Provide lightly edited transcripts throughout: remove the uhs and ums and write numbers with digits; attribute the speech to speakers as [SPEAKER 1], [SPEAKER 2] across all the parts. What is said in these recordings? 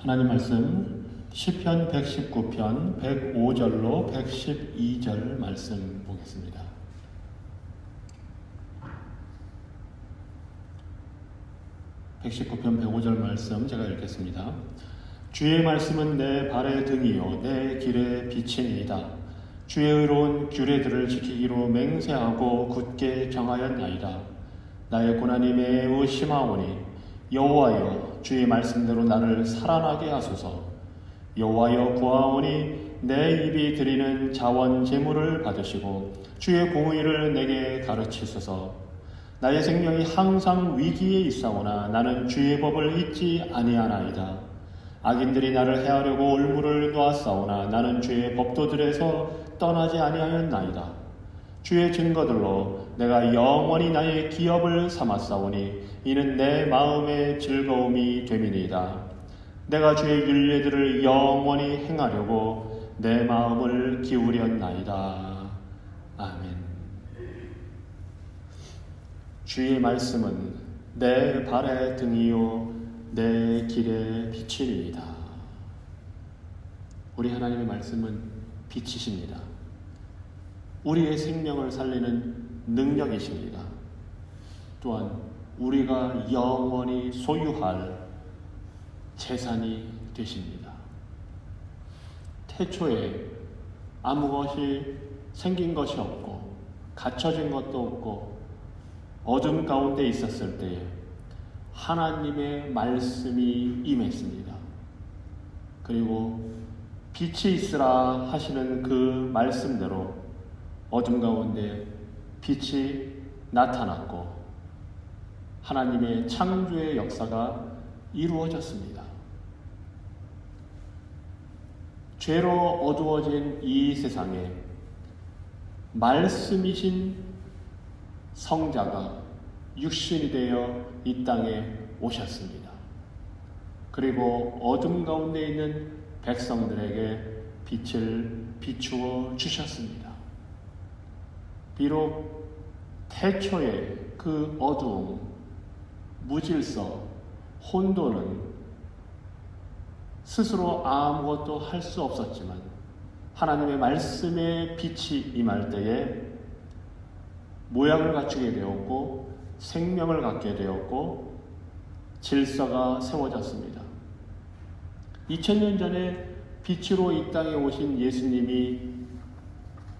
[SPEAKER 1] 하나님 말씀 시편 119편 105절로 112절 말씀 보겠습니다. (119편) 105절 말씀 제가 읽겠습니다. 주의 말씀은 내 발의 등이요 내 길의 빛이니이다. 주의 의로운 규례들을 지키기로 맹세하고 굳게 정하였나이다. 나의 고난이 매우 심하오니 여호와여 주의 말씀대로 나를 살아나게 하소서. 여호와여 구하오니 내 입이 드리는 자원 제물을 받으시고 주의 공의를 내게 가르치소서. 나의 생명이 항상 위기에 있사오나 나는 주의 법을 잊지 아니하나이다. 악인들이 나를 해하려고 올무를 놓았사오나 나는 주의 법도들에서 떠나지 아니하였나이다. 주의 증거들로 내가 영원히 나의 기업을 삼았사오니 이는 내 마음의 즐거움이 됨이니이다. 내가 주의 율례들을 영원히 행하려고 내 마음을 기울였나이다. 아멘. 주의 말씀은 내 발의 등이요 내 길의 빛이니이다. 우리 하나님의 말씀은 빛이십니다. 우리의 생명을 살리는 능력이십니다. 또한 우리가 영원히 소유할 재산이 되십니다. 태초에 아무 것이 생긴 것이 없고 갖춰진 것도 없고 어둠 가운데 있었을 때에 하나님의 말씀이 임했습니다. 그리고 빛이 있으라 하시는 그 말씀대로 어둠 가운데 빛이 나타났고 하나님의 창조의 역사가 이루어졌습니다. 죄로 어두워진 이 세상에 말씀이신 성자가 육신이 되어 이 땅에 오셨습니다. 그리고 어둠 가운데 있는 백성들에게 빛을 비추어 주셨습니다. 비록 태초의 그 어두움, 무질서, 혼돈은 스스로 아무것도 할 수 없었지만 하나님의 말씀의 빛이 임할 때에 모양을 갖추게 되었고 생명을 갖게 되었고 질서가 세워졌습니다. 2000년 전에 빛으로 이 땅에 오신 예수님이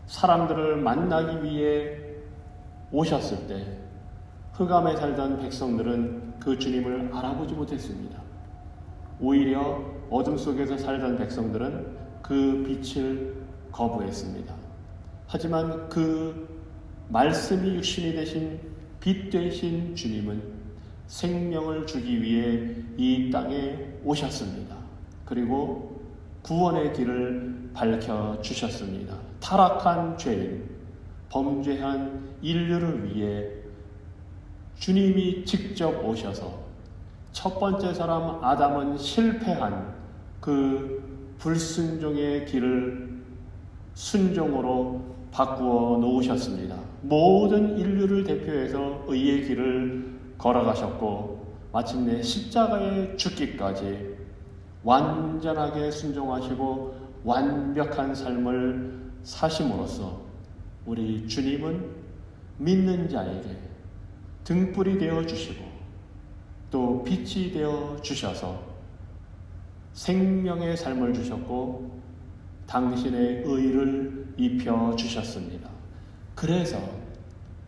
[SPEAKER 1] 사람들을 만나기 위해 오셨을 때 흑암에 살던 백성들은 그 주님을 알아보지 못했습니다. 오히려 어둠 속에서 살던 백성들은 그 빛을 거부했습니다. 하지만 그 말씀이 육신이 되신 빛 되신 주님은 생명을 주기 위해 이 땅에 오셨습니다. 그리고 구원의 길을 밝혀주셨습니다. 타락한 죄인, 범죄한 인류를 위해 주님이 직접 오셔서 첫 번째 사람 아담은 실패한 그 불순종의 길을 순종으로 바꾸어 놓으셨습니다. 모든 인류를 대표해서 의의 길을 걸어가셨고 마침내 십자가에 죽기까지 완전하게 순종하시고 완벽한 삶을 사심으로써 우리 주님은 믿는 자에게 등불이 되어 주시고 또 빛이 되어 주셔서 생명의 삶을 주셨고 당신의 의를 입혀 주셨습니다. 그래서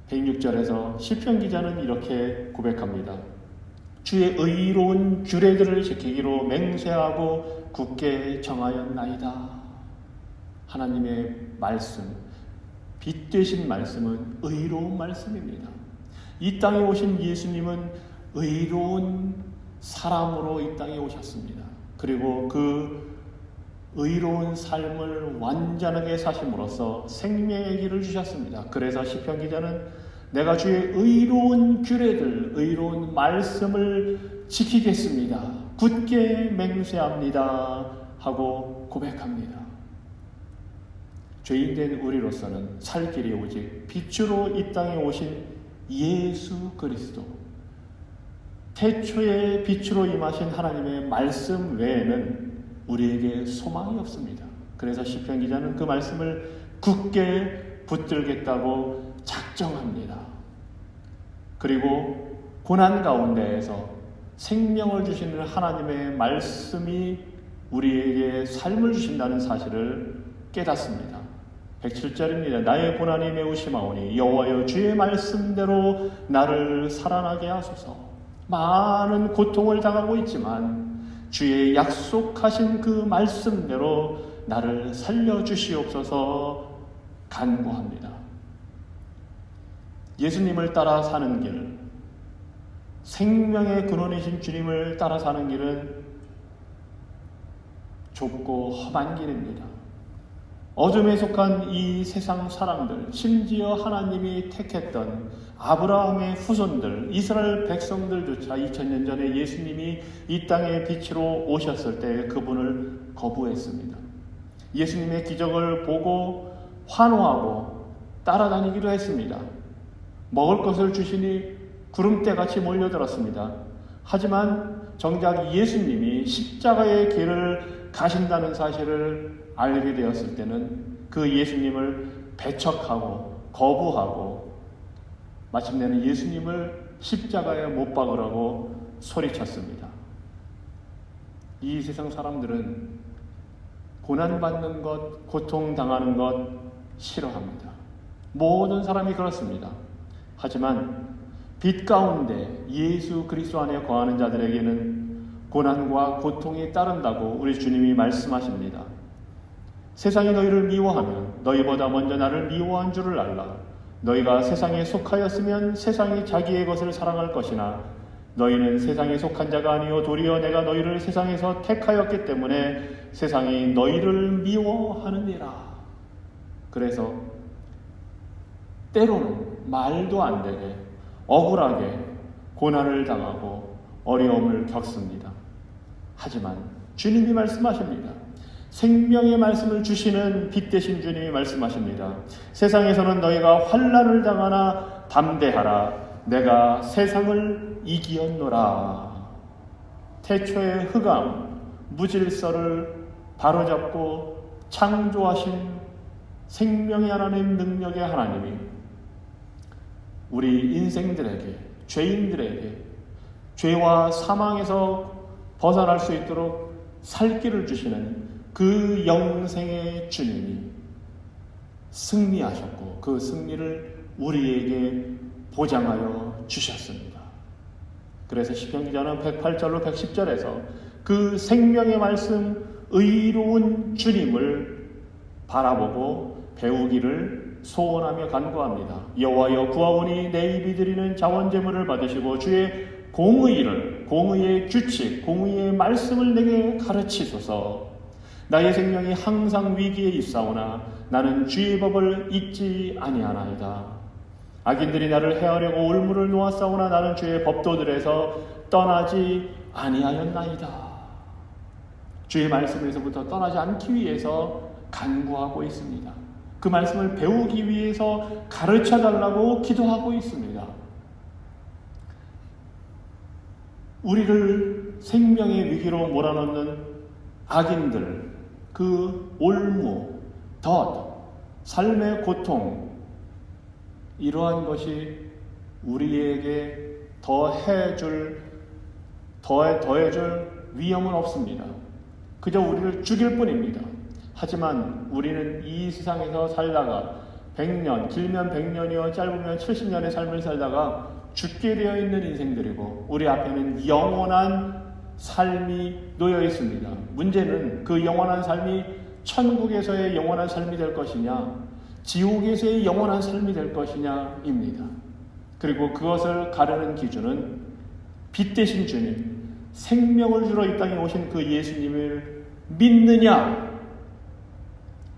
[SPEAKER 1] 106절에서 시편 기자는 이렇게 고백합니다. 주의 의로운 규례들을 지키기로 맹세하고 굳게 정하였나이다. 하나님의 말씀, 빛 되신 말씀은 의로운 말씀입니다. 이 땅에 오신 예수님은 의로운 사람으로 이 땅에 오셨습니다. 그리고 그 의로운 삶을 완전하게 사심으로써 생명의 길을 주셨습니다. 그래서 시편 기자는 내가 주의 의로운 규례들, 의로운 말씀을 지키겠습니다. 굳게 맹세합니다. 하고 고백합니다. 죄인된 우리로서는 살 길이 오직 빛으로 이 땅에 오신 예수 그리스도, 태초에 빛으로 임하신 하나님의 말씀 외에는 우리에게 소망이 없습니다. 그래서 시편 기자는 그 말씀을 굳게 붙들겠다고 작정합니다. 그리고 고난 가운데에서 생명을 주시는 하나님의 말씀이 우리에게 삶을 주신다는 사실을 깨닫습니다. 107절입니다. 나의 고난이 매우 심하오니 여호와여 주의 말씀대로 나를 살아나게 하소서. 많은 고통을 당하고 있지만 주의 약속하신 그 말씀대로 나를 살려주시옵소서 간구합니다. 예수님을 따라 사는 길, 생명의 근원이신 주님을 따라 사는 길은 좁고 험한 길입니다. 어둠에 속한 이 세상 사람들, 심지어 하나님이 택했던 아브라함의 후손들, 이스라엘 백성들조차 2000년 전에 예수님이 이 땅의 빛으로 오셨을 때 그분을 거부했습니다. 예수님의 기적을 보고 환호하고 따라다니기도 했습니다. 먹을 것을 주시니 구름대같이 몰려들었습니다. 하지만 정작 예수님이 십자가의 길을 가신다는 사실을 알게 되었을 때는 그 예수님을 배척하고 거부하고 마침내는 예수님을 십자가에 못 박으라고 소리쳤습니다. 이 세상 사람들은 고난받는 것, 고통당하는 것 싫어합니다. 모든 사람이 그렇습니다. 하지만 빛 가운데 예수 그리스도 안에 거하는 자들에게는 고난과 고통이 따른다고 우리 주님이 말씀하십니다. 세상이 너희를 미워하면 너희보다 먼저 나를 미워한 줄을 알라. 너희가 세상에 속하였으면 세상이 자기의 것을 사랑할 것이나 너희는 세상에 속한 자가 아니요 도리어 내가 너희를 세상에서 택하였기 때문에 세상이 너희를 미워하느니라. 그래서 때로는 말도 안 되게 억울하게 고난을 당하고 어려움을 겪습니다. 하지만 주님이 말씀하십니다. 생명의 말씀을 주시는 빛 되신 주님이 말씀하십니다. 세상에서는 너희가 환난을 당하나 담대하라. 내가 세상을 이기었노라. 태초의 흑암, 무질서를 바로잡고 창조하신 생명의 하나님, 능력의 하나님이 우리 인생들에게, 죄인들에게 죄와 사망에서 벗어날 수 있도록 살 길을 주시는 그 영생의 주님이 승리하셨고 그 승리를 우리에게 보장하여 주셨습니다. 그래서 시편 기자는 108절로 110절에서 그 생명의 말씀, 의로운 주님을 바라보고 배우기를 소원하며 간구합니다. 여호와여 구하오니 내 입이 드리는 자원제물을 받으시고 주의 공의의 규칙, 공의의 말씀을 내게 가르치소서. 나의 생명이 항상 위기에 있사오나 나는 주의 법을 잊지 아니하나이다. 악인들이 나를 해하려고 올무를 놓았사오나 나는 주의 법도들에서 떠나지 아니하였나이다. 주의 말씀에서부터 떠나지 않기 위해서 간구하고 있습니다. 그 말씀을 배우기 위해서 가르쳐달라고 기도하고 있습니다. 우리를 생명의 위기로 몰아넣는 악인들, 그 올무, 덫, 삶의 고통, 이러한 것이 우리에게 더해줄 위험은 없습니다. 그저 우리를 죽일 뿐입니다. 하지만 우리는 이 세상에서 살다가 100년, 길면 100년이요 짧으면 70년의 삶을 살다가 죽게 되어 있는 인생들이고 우리 앞에는 영원한 삶이 놓여 있습니다. 문제는 그 영원한 삶이 천국에서의 영원한 삶이 될 것이냐, 지옥에서의 영원한 삶이 될 것이냐입니다. 그리고 그것을 가르는 기준은 빛 되신 주님, 생명을 주러 이 땅에 오신 그 예수님을 믿느냐,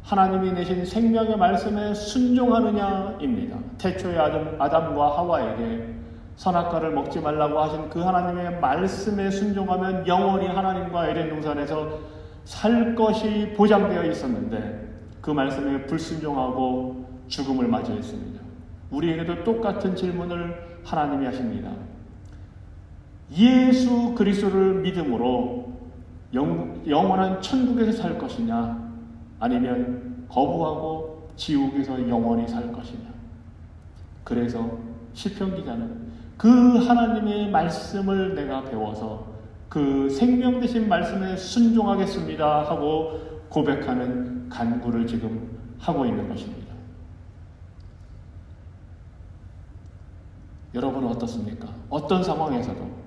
[SPEAKER 1] 하나님이 내신 생명의 말씀에 순종하느냐입니다. 태초의 아담과 하와에게 선악과를 먹지 말라고 하신 그 하나님의 말씀에 순종하면 영원히 하나님과 에덴 동산에서 살 것이 보장되어 있었는데 그 말씀에 불순종하고 죽음을 맞이했습니다. 우리에게도 똑같은 질문을 하나님이 하십니다. 예수 그리스도를 믿음으로 영원한 천국에서 살 것이냐, 아니면 거부하고 지옥에서 영원히 살 것이냐. 그래서 시편 기자는 그 하나님의 말씀을 내가 배워서 그 생명 되신 말씀에 순종하겠습니다 하고 고백하는 간구를 지금 하고 있는 것입니다. 여러분은 어떻습니까? 어떤 상황에서도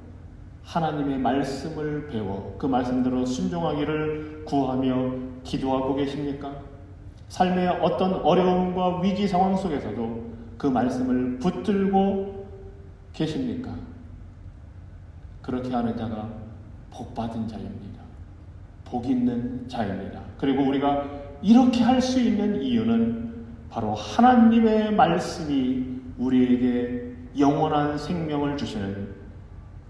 [SPEAKER 1] 하나님의 말씀을 배워 그 말씀대로 순종하기를 구하며 기도하고 계십니까? 삶의 어떤 어려움과 위기 상황 속에서도 그 말씀을 붙들고 계십니까? 그렇게 하는 자가 복받은 자입니다. 복 있는 자입니다. 그리고 우리가 이렇게 할 수 있는 이유는 바로 하나님의 말씀이 우리에게 영원한 생명을 주시는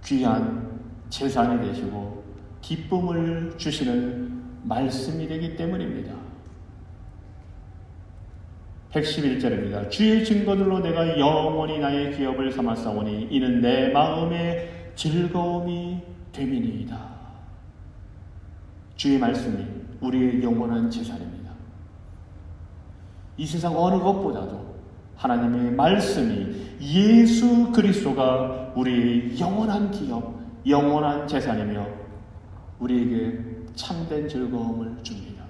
[SPEAKER 1] 귀한 재산이 되시고 기쁨을 주시는 말씀이 되기 때문입니다. 111절입니다. 주의 증거들로 내가 영원히 나의 기업을 삼았사오니 이는 내 마음의 즐거움이 됨이니이다. 주의 말씀이 우리의 영원한 재산입니다. 이 세상 어느 것보다도 하나님의 말씀이 예수 그리스도가 우리의 영원한 기업, 영원한 재산이며 우리에게 참된 즐거움을 줍니다.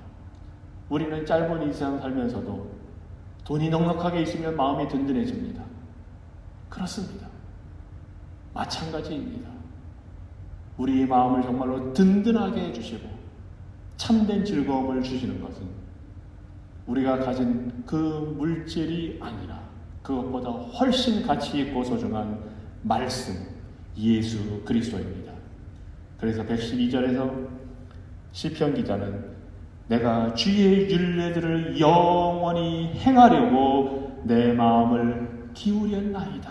[SPEAKER 1] 우리는 짧은 이 세상 살면서도 돈이 넉넉하게 있으면 마음이 든든해집니다. 그렇습니다. 마찬가지입니다. 우리의 마음을 정말로 든든하게 해주시고 참된 즐거움을 주시는 것은 우리가 가진 그 물질이 아니라 그것보다 훨씬 가치 있고 소중한 말씀, 예수 그리스도입니다. 그래서 112절에서 시편 기자는 내가 주의 율례들을 영원히 행하려고 내 마음을 기울였나이다.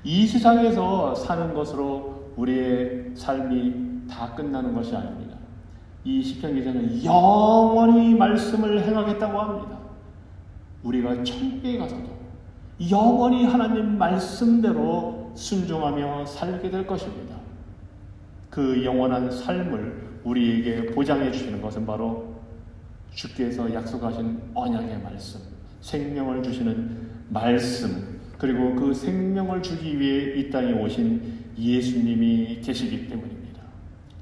[SPEAKER 1] 이 세상에서 사는 것으로 우리의 삶이 다 끝나는 것이 아닙니다. 이 시편 기자는 영원히 말씀을 행하겠다고 합니다. 우리가 천국에 가서도 영원히 하나님 말씀대로 순종하며 살게 될 것입니다. 그 영원한 삶을 우리에게 보장해 주시는 것은 바로 주께서 약속하신 언약의 말씀, 생명을 주시는 말씀, 그리고 그 생명을 주기 위해 이 땅에 오신 예수님이 계시기 때문입니다.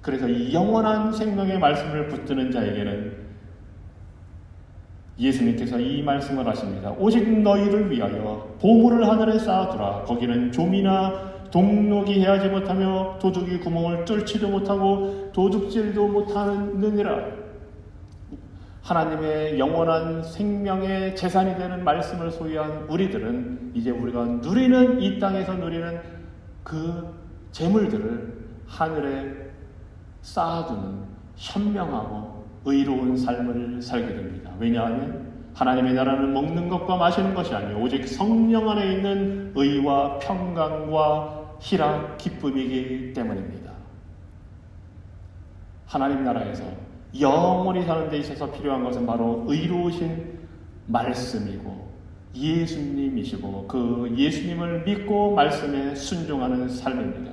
[SPEAKER 1] 그래서 이 영원한 생명의 말씀을 붙드는 자에게는 예수님께서 이 말씀을 하십니다. 오직 너희를 위하여 보물을 하늘에 쌓아두라. 거기는 좀이나 동록이 해하지 못하며 도둑이 구멍을 뚫지도 못하고 도둑질도 못하느니라. 하나님의 영원한 생명의 재산이 되는 말씀을 소유한 우리들은 이제 우리가 누리는 이 땅에서 누리는 그 재물들을 하늘에 쌓아두는 현명하고 의로운 삶을 살게 됩니다. 왜냐하면 하나님의 나라는 먹는 것과 마시는 것이 아니요 오직 성령 안에 있는 의와 평강과 희락, 기쁨이기 때문입니다. 하나님 나라에서 영원히 사는 데 있어서 필요한 것은 바로 의로우신 말씀이고 예수님이시고 그 예수님을 믿고 말씀에 순종하는 삶입니다.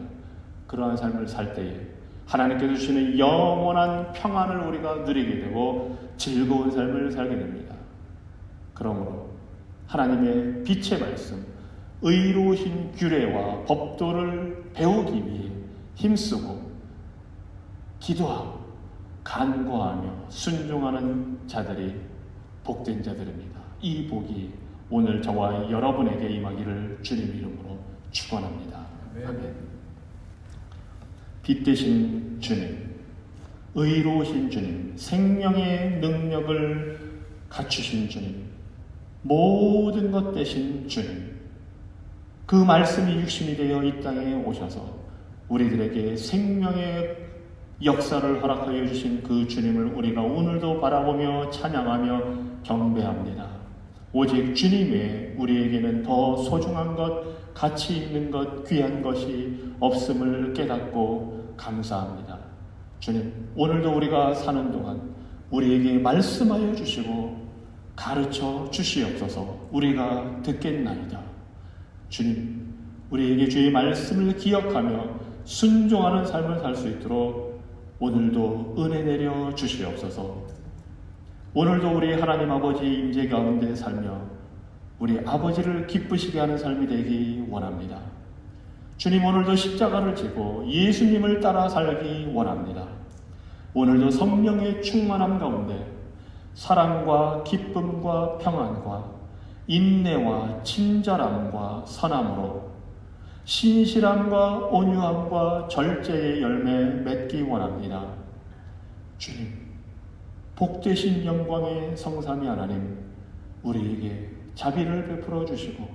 [SPEAKER 1] 그러한 삶을 살 때에 하나님께서 주시는 영원한 평안을 우리가 누리게 되고 즐거운 삶을 살게 됩니다. 그러므로 하나님의 빛의 말씀, 의로우신 규례와 법도를 배우기 위해 힘쓰고 기도하고 간구하며 순종하는 자들이 복된 자들입니다. 이 복이 오늘 저와 여러분에게 임하기를 주님 이름으로 축원합니다. 아멘. 빛 되신 주님, 의로우신 주님, 생명의 능력을 갖추신 주님, 모든 것 되신 주님, 그 말씀이 육신이 되어 이 땅에 오셔서 우리들에게 생명의 역사를 허락하여 주신 그 주님을 우리가 오늘도 바라보며 찬양하며 경배합니다. 오직 주님 외에 우리에게는 더 소중한 것, 가치 있는 것, 귀한 것이 없음을 깨닫고 감사합니다. 주님, 오늘도 우리가 사는 동안 우리에게 말씀하여 주시고 가르쳐 주시옵소서. 우리가 듣겠나이다. 주님, 우리에게 주의 말씀을 기억하며 순종하는 삶을 살 수 있도록 오늘도 은혜 내려 주시옵소서. 오늘도 우리 하나님 아버지 임재 가운데 살며 우리 아버지를 기쁘시게 하는 삶이 되기 원합니다. 주님, 오늘도 십자가를 지고 예수님을 따라 살기 원합니다. 오늘도 성령의 충만함 가운데 사랑과 기쁨과 평안과 인내와 친절함과 선함으로 신실함과 온유함과 절제의 열매 맺기 원합니다. 주님, 복되신 영광의 성삼위 하나님, 우리에게 자비를 베풀어 주시고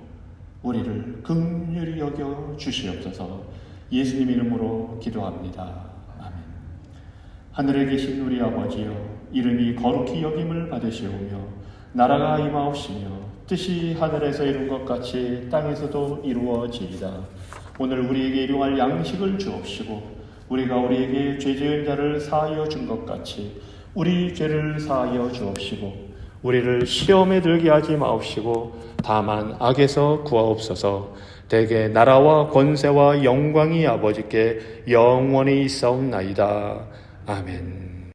[SPEAKER 1] 우리를 긍휼히 여겨 주시옵소서. 예수님 이름으로 기도합니다. 아멘. 하늘에 계신 우리 아버지여, 이름이 거룩히 여김을 받으시오며 나라가 임하옵시며 뜻이 하늘에서 이룬 것 같이 땅에서도 이루어지이다. 오늘 우리에게 일용할 양식을 주옵시고 우리가 우리에게 죄 지은 자를 사하여 준 것 같이 우리 죄를 사하여 주옵시고 우리를 시험에 들게 하지 마옵시고 다만 악에서 구하옵소서. 대개 나라와 권세와 영광이 아버지께 영원히 있사옵나이다. 아멘.